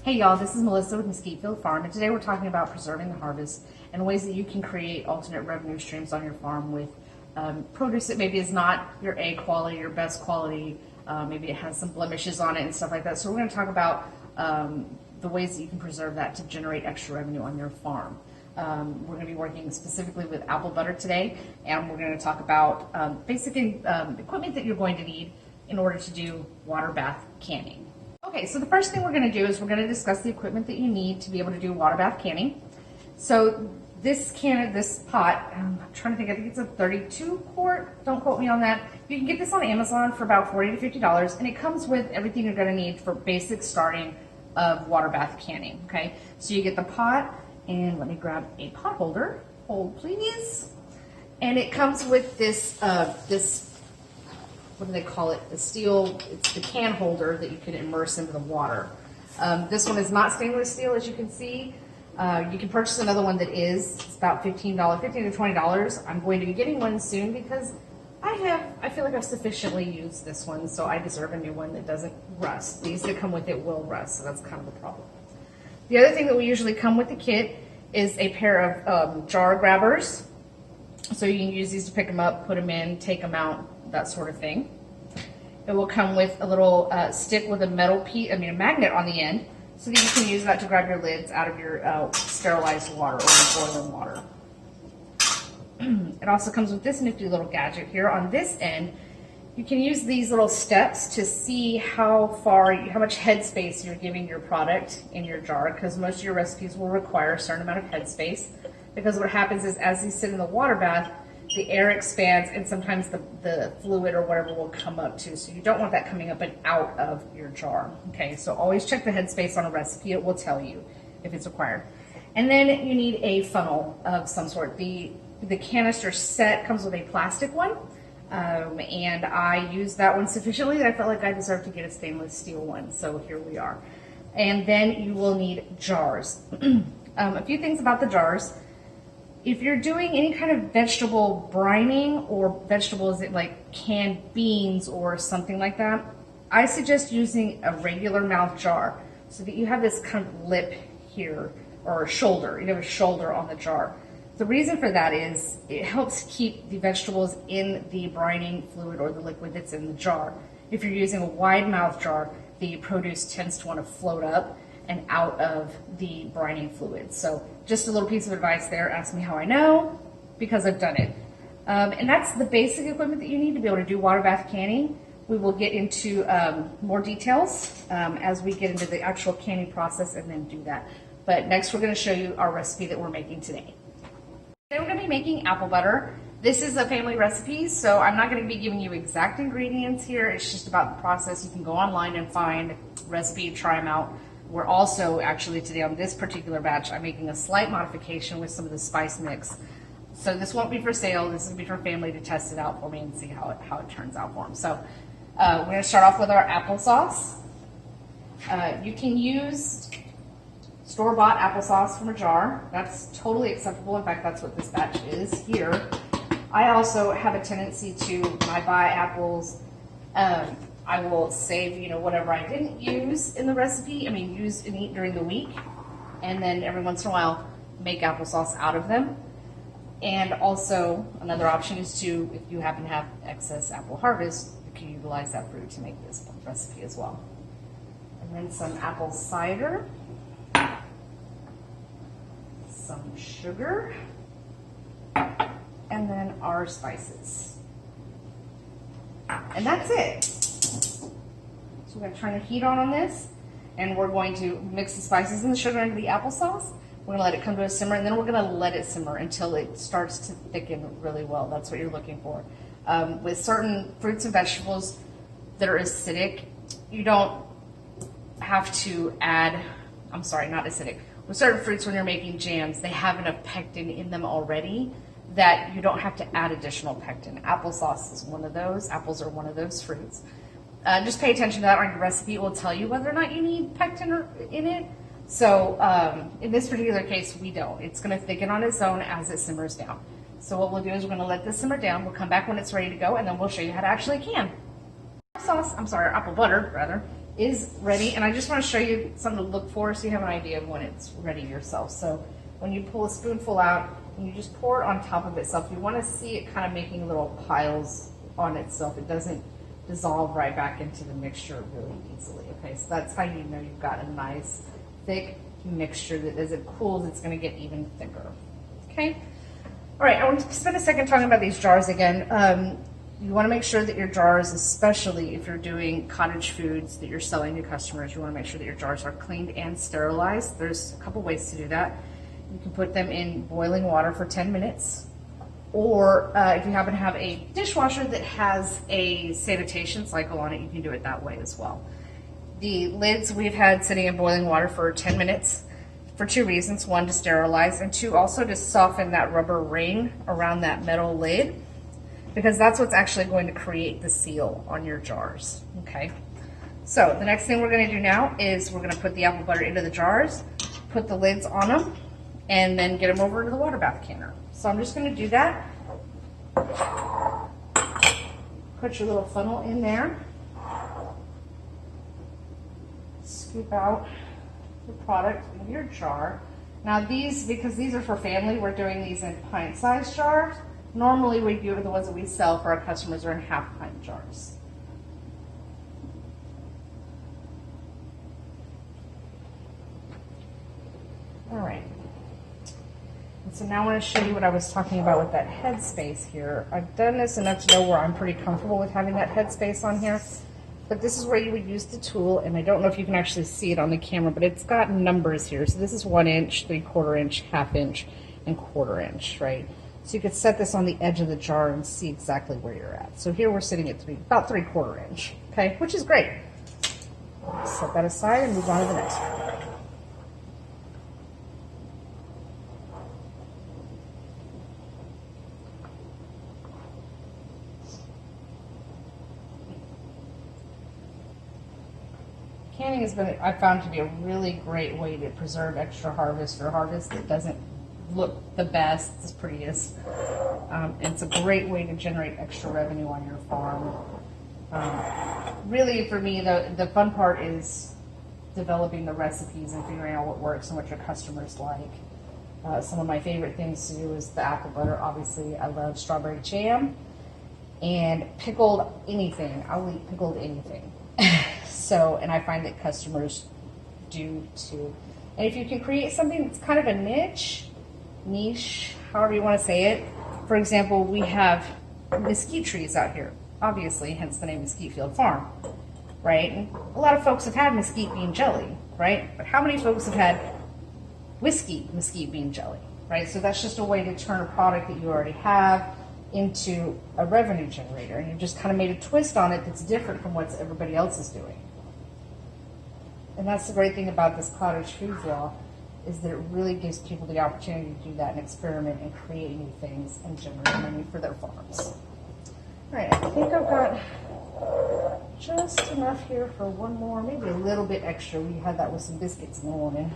Hey y'all, this is Melissa with Mesquitefield Farm, and today we're talking about preserving the harvest and ways that you can create alternate revenue streams on your farm with produce that maybe is not your A quality, your best quality, maybe it has some blemishes on it and stuff like that. So we're going to talk about the ways that you can preserve that to generate extra revenue on your farm. We're going to be working specifically with apple butter today, and we're going to talk about basic equipment that you're going to need in order to do water bath canning. Okay, so the first thing we're going to do is we're going to discuss the equipment that you need to be able to do water bath canning. So this pot, I'm trying to think, I think it's a 32 quart, don't quote me on that. You can get this on Amazon for about $40 to $50, and it comes with everything you're going to need for basic starting of water bath canning, okay? So you get the pot, and let me grab a pot holder, hold please. And it comes with this, what do they call it? The steel, it's the can holder that you can immerse into the water. This one is not stainless steel, as you can see. You can purchase another one that is. It's about $15 to $20. I'm going to be getting one soon because I feel like I've sufficiently used this one, so I deserve a new one that doesn't rust. These that come with it will rust, so that's kind of a problem. The other thing that we usually come with the kit is a pair of jar grabbers. So you can use these to pick them up, put them in, take them out, that sort of thing. It will come with a little stick with a a magnet on the end, so that you can use that to grab your lids out of your sterilized water or your boiling water. It also comes with this nifty little gadget here. On this end, you can use these little steps to see how much headspace you're giving your product in your jar, because most of your recipes will require a certain amount of headspace. Because what happens is, as these sit in the water bath, the air expands and sometimes the fluid or whatever will come up too. So you don't want that coming up and out of your jar. Okay, so always check the headspace on a recipe. It will tell you if it's required. And then you need a funnel of some sort. The canister set comes with a plastic one. And I used that one sufficiently that I felt like I deserved to get a stainless steel one. So here we are. And then you will need jars. A few things about the jars. If you're doing any kind of vegetable brining or vegetables like canned beans or something like that, I suggest using a regular mouth jar so that you have this kind of lip here, or shoulder. You have a shoulder on the jar. The reason for that is it helps keep the vegetables in the brining fluid or the liquid that's in the jar. If you're using a wide mouth jar, the produce tends to want to float up and out of the brining fluid. So just a little piece of advice there. Ask me how I know, because I've done it. And that's the basic equipment that you need to be able to do water bath canning. We will get into more details as we get into the actual canning process and then do that. But next we're gonna show you our recipe that we're making today. Today we're gonna be making apple butter. This is a family recipe, so I'm not gonna be giving you exact ingredients here. It's just about the process. You can go online and find recipe, try them out. We're also actually today on this particular batch, I'm making a slight modification with some of the spice mix. So this won't be for sale. This will be for family to test it out for me and see how it turns out for them. So we're going to start off with our applesauce. You can use store-bought applesauce from a jar. That's totally acceptable. In fact, that's what this batch is here. I also have a tendency to, when I buy apples, I will save, whatever I didn't use in the recipe, use and eat during the week, and then every once in a while make applesauce out of them. And also another option is to, if you happen to have excess apple harvest, you can utilize that fruit to make this recipe as well. And then some apple cider, some sugar, and then our spices. And that's it. So we're going to turn the heat on this, and we're going to mix the spices and the sugar into the applesauce. We're going to let it come to a simmer, and then we're going to let it simmer until it starts to thicken really well. That's what you're looking for. With certain fruits and vegetables that are acidic, you don't have to add, not acidic. With certain fruits, when you're making jams, they have enough pectin in them already that you don't have to add additional pectin. Applesauce is one of those. Apples are one of those fruits. Just pay attention to that on your recipe. It will tell you whether or not you need pectin in it. So in this particular case, we don't. It's going to thicken on its own as it simmers down. So what we'll do is we're going to let this simmer down. We'll come back when it's ready to go, and then we'll show you how to actually can. Our apple butter, is ready, and I just want to show you something to look for so you have an idea of when it's ready yourself. So when you pull a spoonful out, and you just pour it on top of itself, you want to see it kind of making little piles on itself. It doesn't dissolve right back into the mixture really easily. Okay, so that's how you know you've got a nice thick mixture that as it cools, it's going to get even thicker. Okay. All right, I want to spend a second talking about these jars again. You want to make sure that your jars, especially if you're doing cottage foods that you're selling to customers, you want to make sure that your jars are cleaned and sterilized. There's a couple ways to do that. You can put them in boiling water for 10 minutes, or if you happen to have a dishwasher that has a sanitation cycle on it, you can do it that way as well. The lids we've had sitting in boiling water for 10 minutes for two reasons. One, to sterilize, and two, also to soften that rubber ring around that metal lid, because that's what's actually going to create the seal on your jars. Okay, so the next thing we're going to do now is we're going to put the apple butter into the jars, put the lids on them, and then get them over to the water bath canner. So I'm just going to do that. Put your little funnel in there. Scoop out the product in your jar. Now these, because these are for family, we're doing these in pint-sized jars. Normally we do the ones that we sell for our customers are in half-pint jars. All right. And so now I want to show you what I was talking about with that headspace here. I've done this enough to know where I'm pretty comfortable with having that headspace on here. But this is where you would use the tool, and I don't know if you can actually see it on the camera, but it's got numbers here. So this is 1 inch, 3/4 inch, 1/2 inch, and 1/4 inch, right? So you could set this on the edge of the jar and see exactly where you're at. So here we're sitting at about 3/4 inch, okay, which is great. Set that aside and move on to the next one. Canning has been, I found, to be a really great way to preserve extra harvest or harvest that doesn't look the best, as prettiest. It's a great way to generate extra revenue on your farm. Really, for me, the fun part is developing the recipes and figuring out what works and what your customers like. Some of my favorite things to do is the apple butter. Obviously, I love strawberry jam and pickled anything. I'll eat pickled anything. So, and I find that customers do too. And if you can create something that's kind of a niche, however you want to say it. For example, we have mesquite trees out here, obviously, hence the name Mesquite Field Farm, right? And a lot of folks have had mesquite bean jelly, right? But how many folks have had whiskey mesquite bean jelly, right? So that's just a way to turn a product that you already have into a revenue generator, and you just kind of made a twist on it that's different from what everybody else is doing. And that's the great thing about this cottage food law, is that it really gives people the opportunity to do that and experiment and create new things and generate money for their farms. All right, I think I've got just enough here for one more, maybe a little bit extra. We had that with some biscuits in the morning.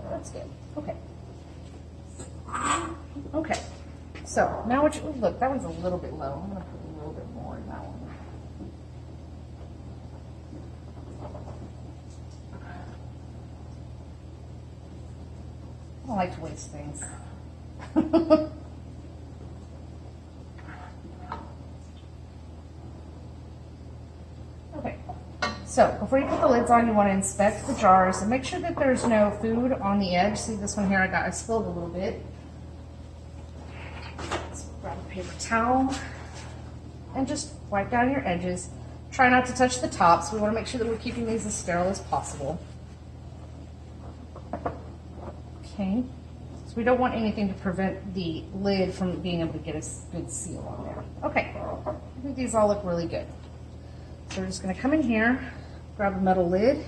That's good. Okay. Okay. So now what you look, that one's a little bit low. I'm going to put a little bit more in that one. I don't like to waste things. Okay. So before you put the lids on, you want to inspect the jars and make sure that there's no food on the edge. See this one here, I spilled a little bit. So grab a paper towel and just wipe down your edges. Try not to touch the tops. We want to make sure that we're keeping these as sterile as possible. Okay. So we don't want anything to prevent the lid from being able to get a good seal on there. Okay. I think these all look really good. So we're just going to come in here, grab a metal lid,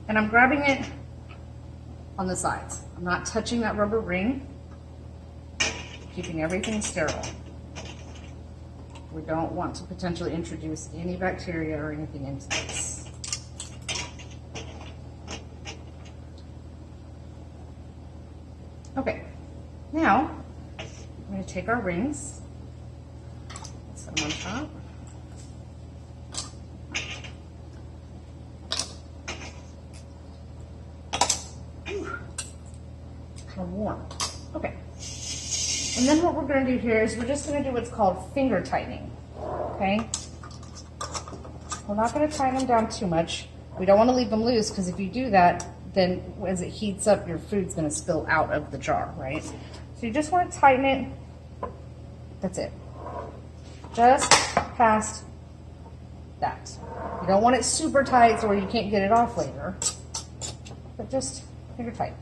and I'm grabbing it on the sides. I'm not touching that rubber ring, keeping everything sterile. We don't want to potentially introduce any bacteria or anything into this. Okay, now I'm going to take our rings, set them on top. Kind of warm. Okay. And then what we're going to do here is we're just going to do what's called finger tightening. Okay? We're not going to tighten them down too much. We don't want to leave them loose because if you do that, then as it heats up, your food's going to spill out of the jar, right? So you just want to tighten it. That's it. Just past that. You don't want it super tight so where you can't get it off later, but just finger tight.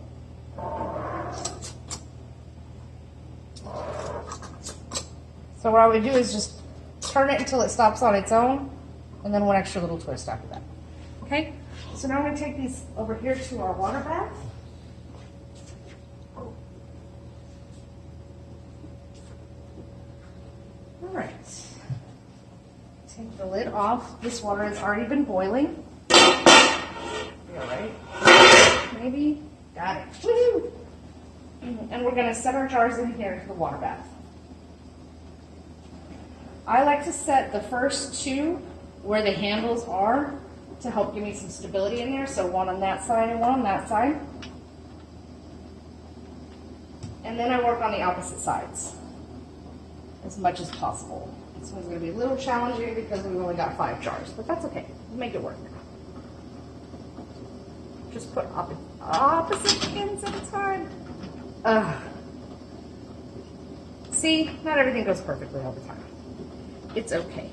So what I would do is just turn it until it stops on its own, and then one extra little twist after that. Okay? So now I'm going to take these over here to our water bath. All right. Take the lid off. This water has already been boiling. All right. Maybe. Got it. Woo-hoo! And we're going to set our jars in here to the water bath. I like to set the first two where the handles are to help give me some stability in there. So one on that side and one on that side. And then I work on the opposite sides as much as possible. This one's going to be a little challenging because we've only got 5 jars, but that's okay. We'll make it work. Just put opposite ends at a time. See, not everything goes perfectly all the time. It's okay.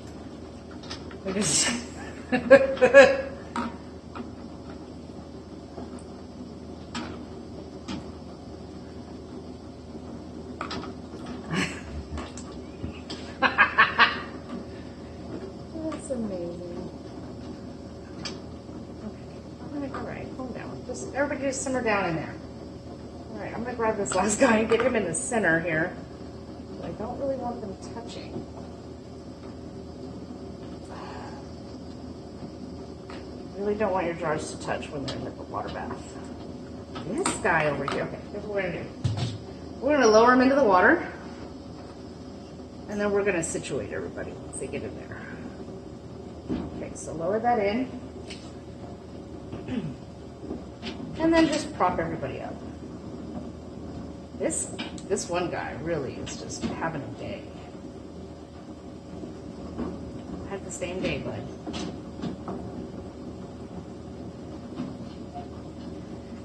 We just That's amazing. Okay. All right, calm down. Just everybody just simmer down in there. All right, I'm gonna grab this last guy and get him in the center here. But I don't really want them touching. Really don't want your jars to touch when they're in the water bath. This guy over here. Okay, here's what we're gonna do. We're gonna lower him into the water, and then we're gonna situate everybody once they get in there. Okay, so lower that in, and then just prop everybody up. This one guy really is just having a day. Had the same day, bud.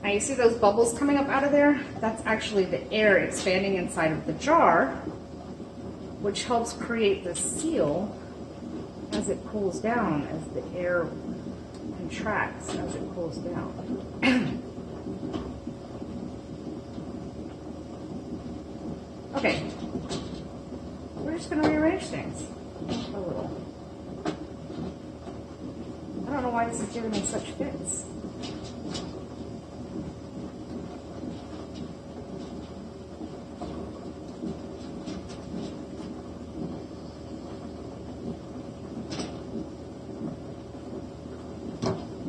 Now you see those bubbles coming up out of there? That's actually the air expanding inside of the jar, which helps create the seal as it cools down, as the air contracts as it cools down. Okay, we're just going to rearrange things a little. I don't know why this is giving me such fits.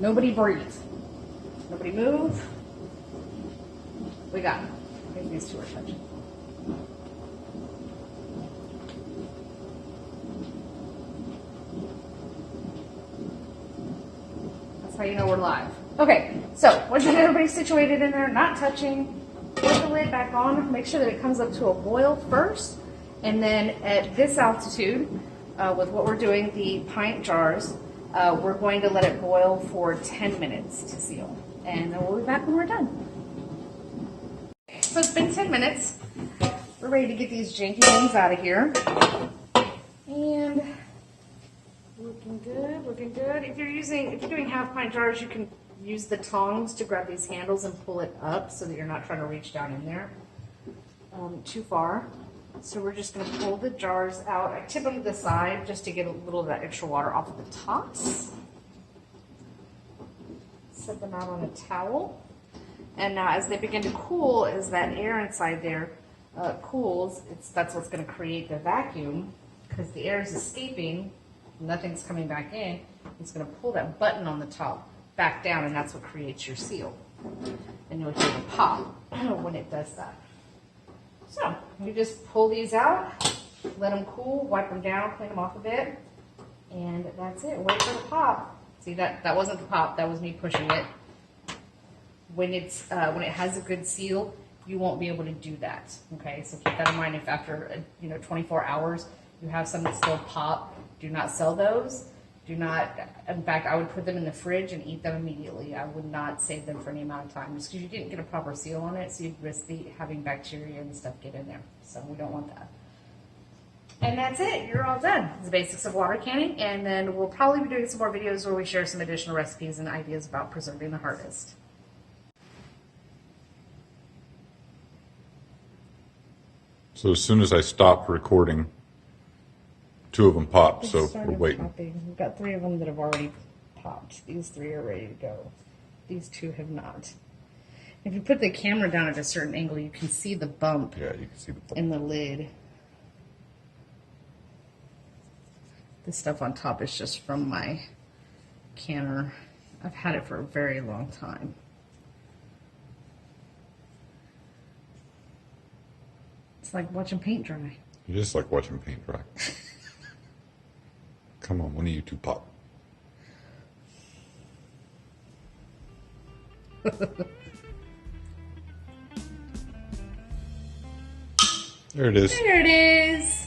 Nobody breathe. Nobody move. We got it. I think these two are touching. That's how you know we're live. Okay, so once you get everybody situated in there, not touching, put the lid back on. Make sure that it comes up to a boil first. And then at this altitude, with what we're doing, the pint jars, we're going to let it boil for 10 minutes to seal. And then we'll be back when we're done. So it's been 10 minutes. We're ready to get these janky things out of here. And looking good, looking good. If you're doing half pint jars, you can use the tongs to grab these handles and pull it up so that you're not trying to reach down in there too far. So we're just going to pull the jars out. I tip them to the side just to get a little of that extra water off of the tops. Set them out on a towel. And now as they begin to cool, as that air inside there cools, that's what's going to create the vacuum because the air is escaping, nothing's coming back in, it's going to pull that button on the top back down, and that's what creates your seal. And you'll hear the pop when it does that. So you just pull these out, let them cool, wipe them down, clean them off a bit, and that's it. Wait for the pop. See, that wasn't the pop, that was me pushing it. When it has a good seal, you won't be able to do that. Okay, so keep that in mind. If after 24 hours you have some that still pop, do not sell those. Do not. In fact, I would put them in the fridge and eat them immediately. I would not save them for any amount of time, just because you didn't get a proper seal on it, so you'd risk having bacteria and stuff get in there. So we don't want that. And that's it. You're all done. It's the basics of water canning, and then we'll probably be doing some more videos where we share some additional recipes and ideas about preserving the harvest. So as soon as I stop recording, 2 of them pop, so we're waiting. Popping. We've got 3 of them that have already popped. These 3 are ready to go. These 2 have not. If you put the camera down at a certain angle, you can see the bump. Yeah, you can see the bump in the lid. This stuff on top is just from my canner. I've had it for a very long time. It's like watching paint dry. You just like watching paint dry. Come on, one of you 2 pop. There it is. There it is.